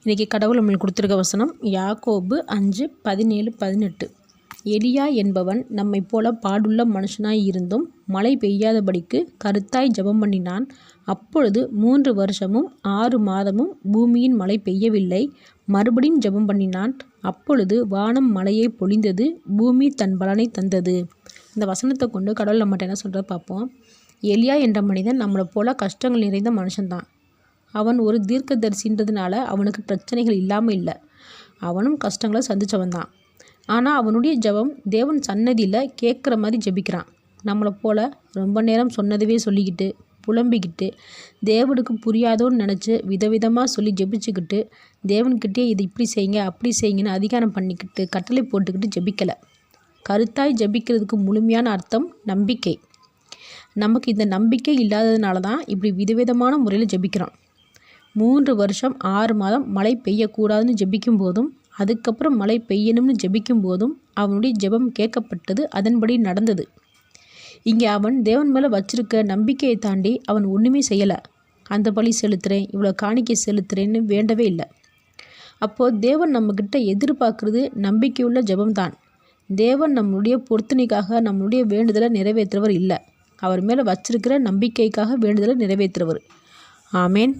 இன்றைக்கி கடவுள் நம்மளுக்கு கொடுத்துருக்க வசனம் யாக்கோபு 5:17-18. எலியா என்பவன் நம்மை போல பாடுள்ள மனுஷனாய் இருந்தும் மழை பெய்யாதபடிக்கு கருத்தாய் ஜெபம் பண்ணினான். அப்பொழுது 3 வருஷமும் 6 மாதமும் பூமியின் மழை பெய்யவில்லை. மறுபடியும் ஜெபம் பண்ணினான். அப்பொழுது வானம் மழையை பொழிந்தது, பூமி தன் பலனை தந்தது. இந்த வசனத்தை கொண்டு கடவுள் நம்மகிட்ட என்ன சொல்கிறத பார்ப்போம். எலியா என்ற மனிதன் நம்மளை போல கஷ்டங்கள் நிறைந்த மனுஷன்தான். அவன் ஒரு தீர்க்கதரிசின்றதுனால அவனுக்கு பிரச்சனைகள் இல்லாமல் இல்லை. அவனும் கஷ்டங்களை சந்தித்தவன் தான். ஆனால் அவனுடைய ஜெபம் தேவன் சன்னதியில் கேட்குற மாதிரி ஜெபிக்கிறான். நம்மளை போல் ரொம்ப நேரம் சொன்னதவே சொல்லிக்கிட்டு புலம்பிக்கிட்டு தேவனுக்கு புரியாதோன்னு நினச்சி விதவிதமாக சொல்லி ஜெபிச்சுக்கிட்டு தேவன்கிட்டே இது இப்படி செய்யுங்க அப்படி செய்யுங்கன்னு அதிகாரம் பண்ணிக்கிட்டு கட்டளை போட்டுக்கிட்டு ஜெபிக்கலை. கருத்தாய் ஜெபிக்கிறதுக்கு முழுமையான அர்த்தம் நம்பிக்கை. நமக்கு இந்த நம்பிக்கை இல்லாததுனால தான் இப்படி விதவிதமான முறையில் ஜெபிக்கிறோம். 3 வருஷம் 6 மாதம் மழை பெய்யக்கூடாதுன்னு ஜெபிக்கும் போதும் அதுக்கப்புறம் மழை பெய்யணும்னு ஜெபிக்கும் போதும் அவனுடைய ஜெபம் கேட்கப்பட்டது, அதன்படி நடந்தது. இங்கே அவன் தேவன் மேலே வச்சிருக்க நம்பிக்கையை தாண்டி அவன் ஒன்றுமே செய்யலை. அந்த பலி செலுத்துகிறேன், இவ்வளோ காணிக்கை செலுத்துகிறேன்னு வேண்டவே இல்லை. அப்போது தேவன் நம்மக்கிட்ட எதிர்பார்க்குறது நம்பிக்கையுள்ள ஜெபம்தான். தேவன் நம்மளுடைய பொருத்தனைக்காக நம்மளுடைய வேண்டுதலை நிறைவேற்றுறவர் இல்லை. அவர் மேலே வச்சிருக்கிற நம்பிக்கைக்காக வேண்டுதலை நிறைவேற்றுறவர். ஆமேன்.